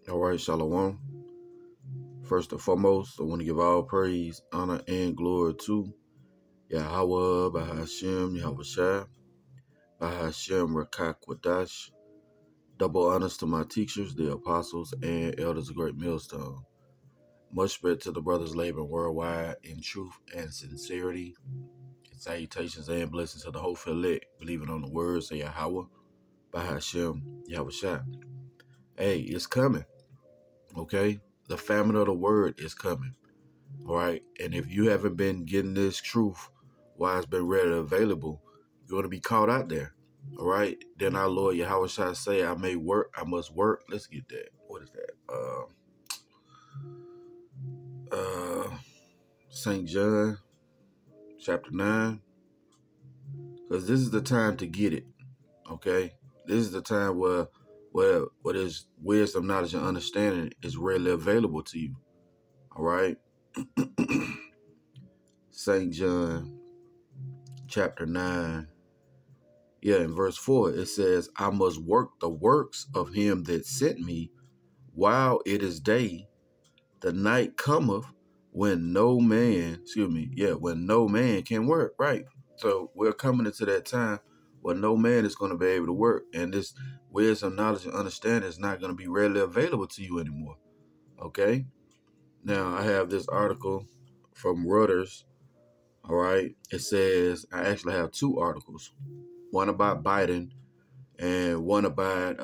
All right, Shalom. First and foremost, I want to give all praise, honor, and glory to Yahawah, bahasham, Yahawashi, bahasham, Rawchaa Qadash. Double honors to my teachers, the apostles, and elders of Great Millstone. Much spread to the brothers laboring worldwide in truth and sincerity. Salutations and blessings to the whole elect, believing on the words of Yahawah, bahasham, Yahawashi. Hey, it's coming, okay? The famine of the word is coming. All right. And if you haven't been getting this truth while it's been readily available, you're going to be caught out there. All right. Then our Lord Yahawashi say, I may work, I must work. Let's get that. What is that? St. John chapter 9. Because this is the time to get it. Okay. This is the time where what is wisdom, knowledge, and understanding is readily available to you. All right. St. John chapter 9. Yeah, in verse 4, it says, I must work the works of him that sent me while it is day. The night cometh when no man can work. Right. So we're coming into that time where no man is going to be able to work. And this wisdom, knowledge, and understanding is not going to be readily available to you anymore. Okay. Now, I have this article from Reuters. All right. It says, I actually have two articles. One about Biden and one about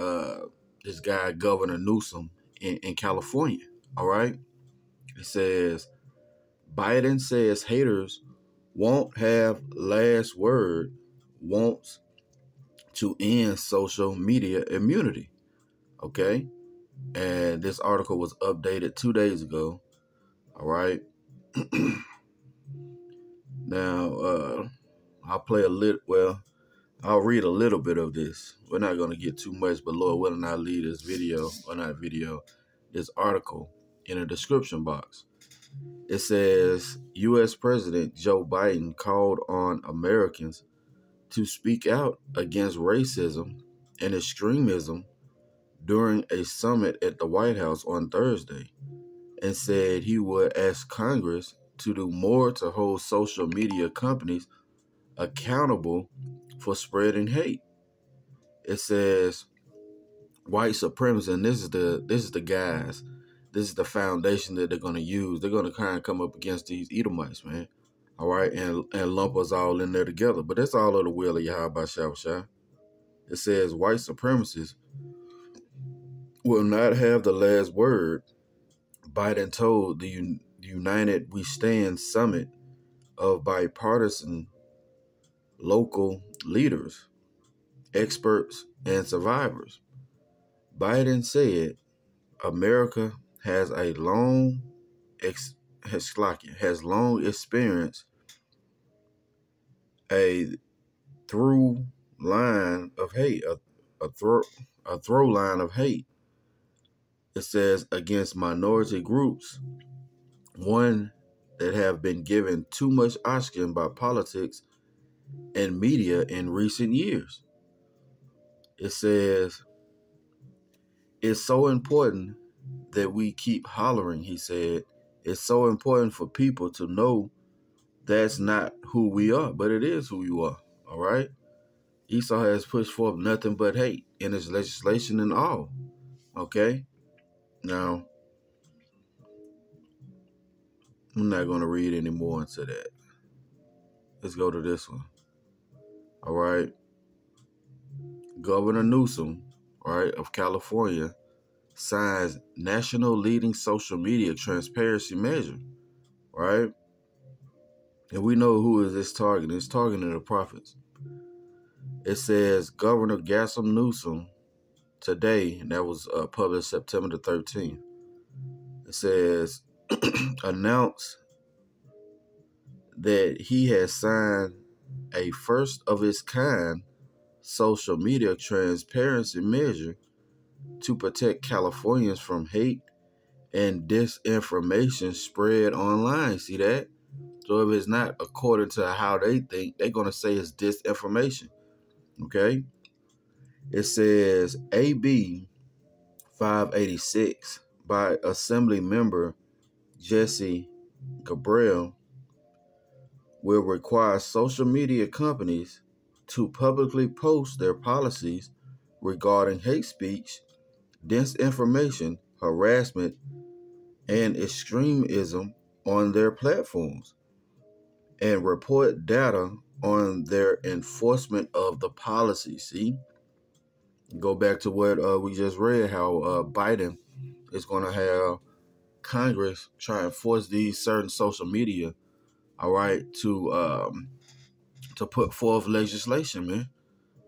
this guy, Governor Newsom in California. All right. It says, Biden says haters won't have last word, wants to end social media immunity. Okay. And this article was updated 2 days ago. All right. Now, I'll read a little bit of this. We're not going to get too much, but Lord willing, I'll leave this this article in the description box. It says, U.S. President Joe Biden called on Americans to speak out against racism and extremism during a summit at the White House on Thursday, and said he would ask Congress to do more to hold social media companies accountable for spreading hate. It says white supremacy, and this is the guys. This is the foundation that they're going to use. They're going to kind of come up against these Edomites, man. All right, and lump us all in there together. But that's all of the will of Yahawashi. It says white supremacists will not have the last word, Biden told the United We Stand summit of bipartisan local leaders, experts, and survivors. Biden said America has long experienced a through line of hate, a throw line of hate. It says against minority groups, one that have been given too much oxygen by politics and media in recent years. It says, it's so important that we keep hollering, he said. It's so important for people to know that's not who we are, but it is who you are, all right? Esau has pushed forth nothing but hate in his legislation and all, okay? Now, I'm not going to read any more into that. Let's go to this one, all right? Governor Newsom, right, of California, signs national leading social media transparency measure, right? And we know who is this targeting. It's targeting the prophets. It says Governor Gavin Newsom today, and that was published September the 13th. It says announced that he has signed a first of its kind social media transparency measure to protect Californians from hate and disinformation spread online. See that? So if it's not according to how they think, they're going to say it's disinformation. Okay? It says AB 586 by Assembly Member Jesse Gabriel will require social media companies to publicly post their policies regarding hate speech, disinformation, harassment, and extremism on their platforms, and report data on their enforcement of the policy. See, go back to what we just read, how Biden is going to have Congress try and force these certain social media, all right, to put forth legislation, man.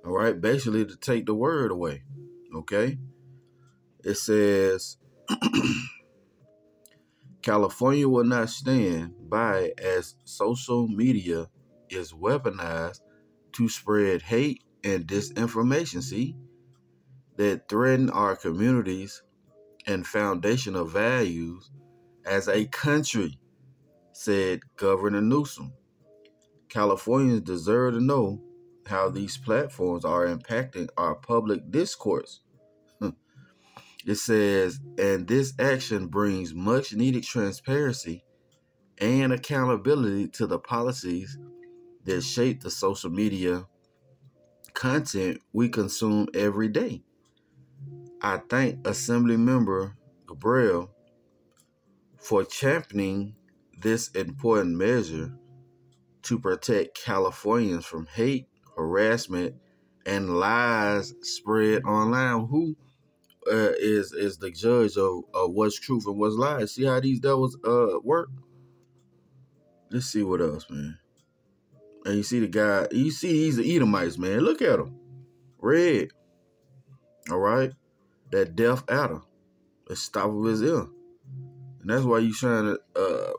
All right, basically to take the word away. Okay, it says California will not stand by as social media is weaponized to spread hate and disinformation. See, that threaten our communities and foundational values as a country, said Governor Newsom. Californians deserve to know how these platforms are impacting our public discourse. It says, and this action brings much needed transparency and accountability to the policies that shape the social media content we consume every day. I thank Assembly Member Gabriel for championing this important measure to protect Californians from hate, harassment, and lies spread online. Who is the judge of what's truth and what's lies? See how these devils work? Let's see what else, man. And you see the guy, you see he's the Edomites, man. Look at him. Red. All right? That deaf adder. It's top of his ear. And that's why you trying to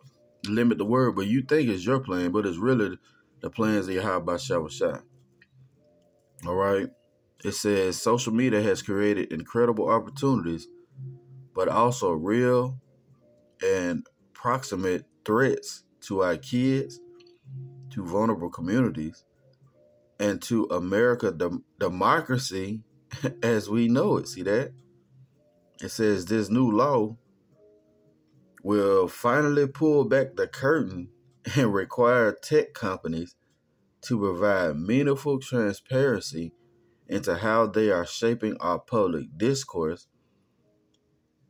limit the word, but you think it's your plan, but it's really the plans of Yahawashi. All right? It says social media has created incredible opportunities, but also real and proximate threats to our kids, to vulnerable communities, and to America democracy as we know it. See that? It says this new law will finally pull back the curtain and require tech companies to provide meaningful transparency into how they are shaping our public discourse,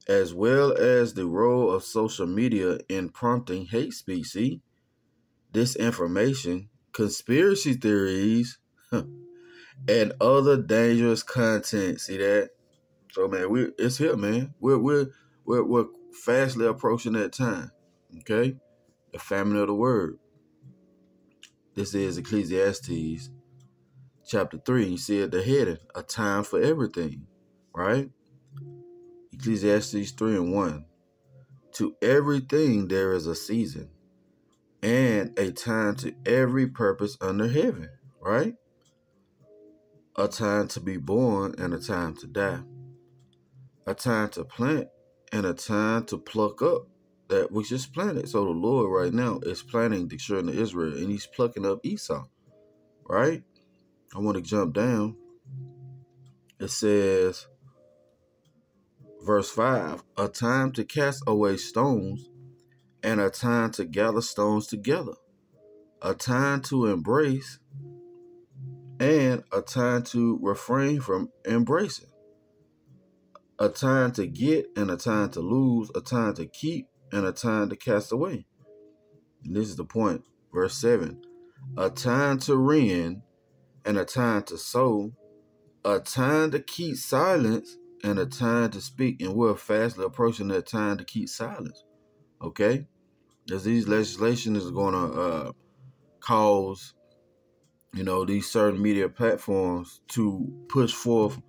as well as the role of social media in prompting hate speech. See, disinformation, conspiracy theories, and other dangerous content. See that? So, man, it's here, man. We're fastly approaching that time. Okay, the famine of the word. This is Ecclesiastes chapter 3. You see at the heading, a time for everything, right? Ecclesiastes 3:1. To everything there is a season, and a time to every purpose under heaven, right? A time to be born and a time to die. A time to plant and a time to pluck up that which is planted. So the Lord right now is planting the children of Israel, and he's plucking up Esau, right? I want to jump down. It says, verse 5, a time to cast away stones and a time to gather stones together, a time to embrace and a time to refrain from embracing, a time to get and a time to lose, a time to keep and a time to cast away. And this is the point. Verse 7, a time to rend and a time to sow, a time to keep silence and a time to speak. And we're fastly approaching that time to keep silence. Okay? As these legislation is going to cause, these certain media platforms to push forth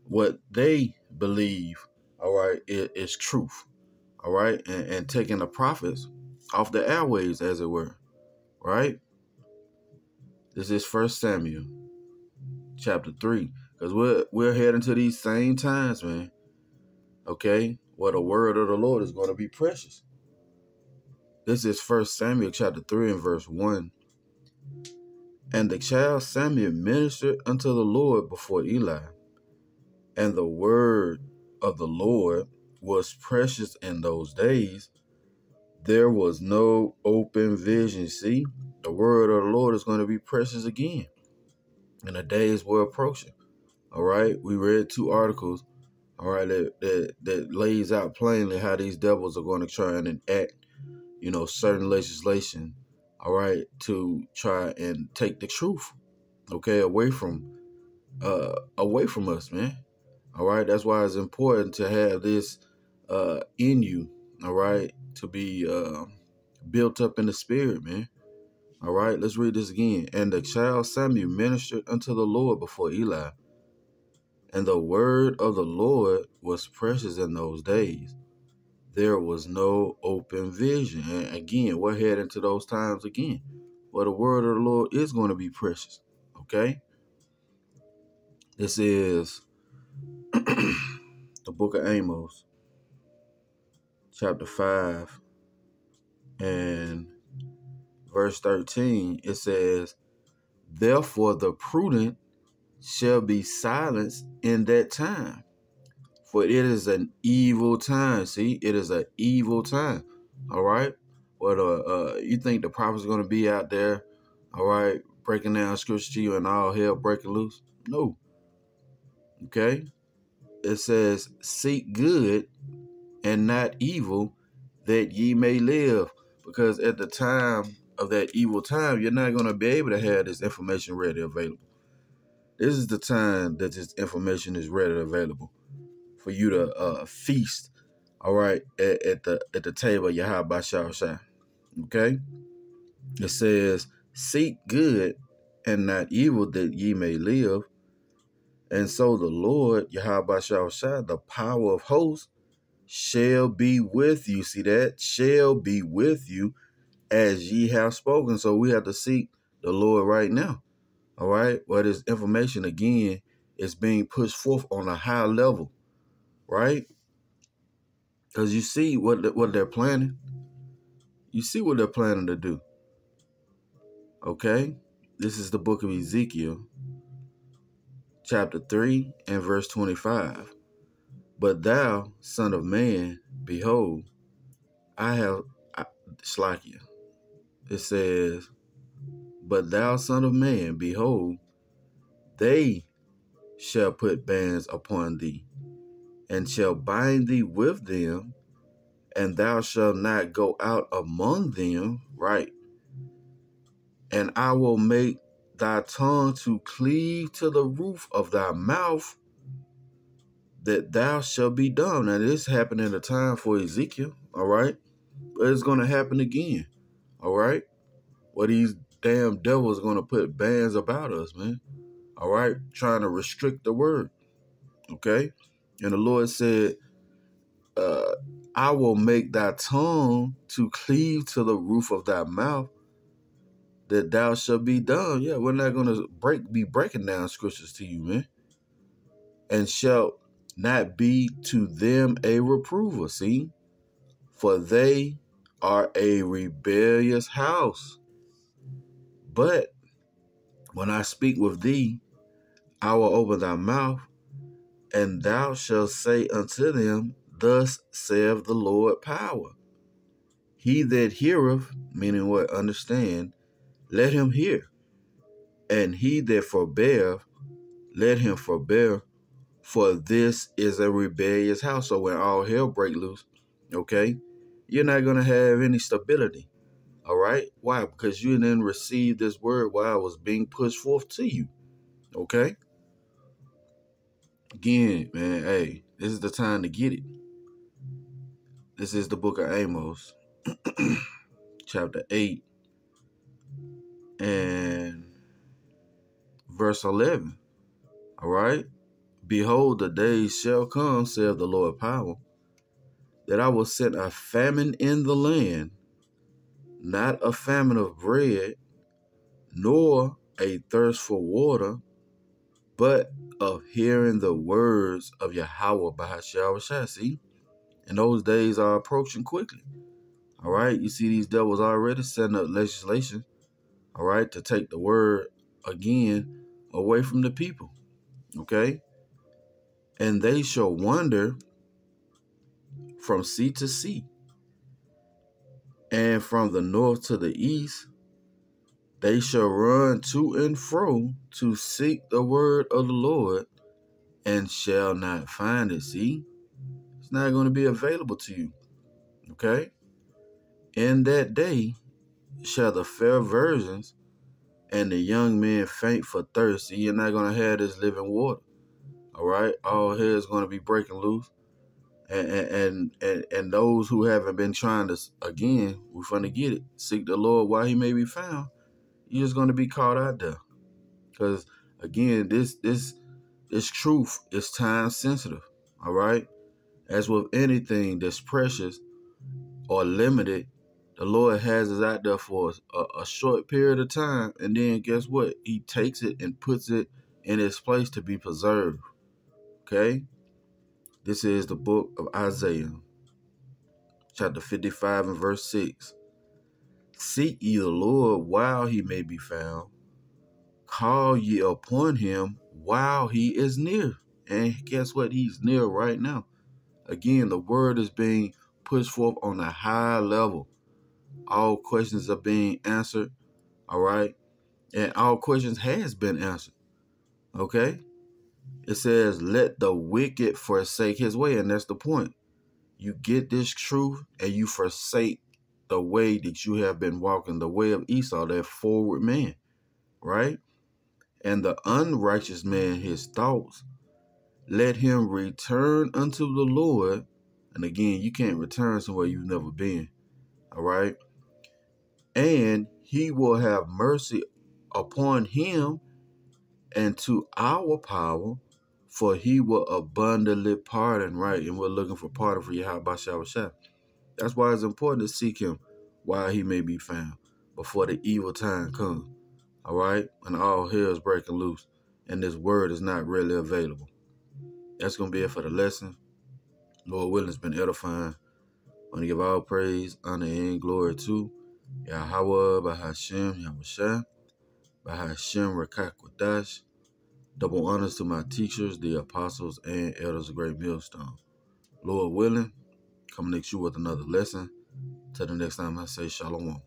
what they believe, all right, is truth, all right, and taking the profits off the airwaves, as it were, right? This is 1 Samuel chapter 3, because we're heading to these same times, man, okay, where the word of the Lord is going to be precious. This is 1 Samuel chapter 3 and verse 1. And the child Samuel ministered unto the Lord before Eli, and the word of the Lord was precious in those days. There was no open vision. See, the word of the Lord is going to be precious again. And the days were approaching. All right. We read 2 articles. All right. That lays out plainly how these devils are going to try and enact, certain legislation. All right. To try and take the truth. Okay. Away from us, man. All right. That's why it's important to have this in you. All right. To be built up in the spirit, man. All right, let's read this again. And the child Samuel ministered unto the Lord before Eli. And the word of the Lord was precious in those days. There was no open vision. And again, we're heading to those times again. Well, the word of the Lord is going to be precious. Okay? This is the book of Amos, chapter 5, and verse 13. It says, therefore the prudent shall be silenced in that time, for it is an evil time. See, it is an evil time. All right. Well, you think the prophet's going to be out there, all right, breaking down scripture to you and all hell breaking loose? No. Okay. It says, seek good and not evil, that ye may live. Because at the time of that evil time, you're not going to be able to have this information ready available. This is the time that this information is ready available for you to feast, all right, at the table of Yahawashi. Okay? It says, seek good and not evil, that ye may live. And so the Lord, Yahawashi, the power of hosts, shall be with you. See that? Shall be with you as ye have spoken. So we have to seek the Lord right now. All right? Well, this information, again, is being pushed forth on a high level, right? Because you see what they're planning. You see what they're planning to do. Okay? This is the book of Ezekiel, chapter 3 and verse 25. But thou, son of man, behold, Shlakia. It says, but thou, son of man, behold, they shall put bands upon thee, and shall bind thee with them, and thou shalt not go out among them, right? And I will make thy tongue to cleave to the roof of thy mouth, that thou shalt be dumb. Now, this happened in a time for Ezekiel, all right? But it's going to happen again, all right? Well, these damn devils are going to put bands about us, man, all right? Trying to restrict the word, okay? And the Lord said, I will make thy tongue to cleave to the roof of thy mouth, that thou shalt be dumb. Yeah, we're not going to be breaking down scriptures to you, man. And shalt not be to them a reprover, see? For they are a rebellious house. But when I speak with thee, I will open thy mouth, and thou shalt say unto them, thus saith the Lord power. He that heareth, meaning what? Understand, let him hear. And he that forbeareth, let him forbear. For this is a rebellious house. So when all hell break loose, okay, you're not going to have any stability. All right? Why? Because you didn't receive this word while it was being pushed forth to you. Okay? Again, man, hey, this is the time to get it. This is the book of Amos, chapter 8 and verse 11. All right? Behold, the days shall come, saith the Lord power, that I will send a famine in the land, not a famine of bread, nor a thirst for water, but of hearing the words of Yahawah bahasham. See? And those days are approaching quickly. All right? You see these devils already setting up legislation, all right, to take the word again away from the people. Okay? And they shall wonder from sea to sea, and from the north to the east. They shall run to and fro to seek the word of the Lord, and shall not find it. See, it's not going to be available to you. Okay? In that day shall the fair virgins and the young men faint for thirst. See, you're not going to have this living water. All right? All hell is going to be breaking loose. And those who haven't been trying to, again, we're going to get it. Seek the Lord while he may be found. You're just going to be caught out there. Because, again, this truth is time sensitive. All right? As with anything that's precious or limited, the Lord has us out there for a short period of time. And then guess what? He takes it and puts it in its place to be preserved. Okay? This is the book of Isaiah, chapter 55 and verse 6. Seek ye the Lord while he may be found. Call ye upon him while he is near. And guess what? He's near right now. Again, the word is being pushed forth on a high level. All questions are being answered. All right? And all questions has been answered. Okay? It says, let the wicked forsake his way. And that's the point. You get this truth and you forsake the way that you have been walking, the way of Esau, that forward man, right? And the unrighteous man, his thoughts, let him return unto the Lord. And again, you can't return somewhere you've never been, all right? And he will have mercy upon him and to our power, for he will abundantly pardon, right? And we're looking for pardon for Yahawashi. That's why it's important to seek him while he may be found, before the evil time comes. All right? And all hell is breaking loose, and this word is not really available. That's going to be it for the lesson. Lord willing, it's been edifying. I want to give all praise, honor, and glory to Yahawah, bahasham, Yahawashi, bahasham, Rawchaa Qadash. Double honors to my teachers, the apostles, and elders of Great Millstone. Lord willing, come next you with another lesson. Till the next time, I say shalom.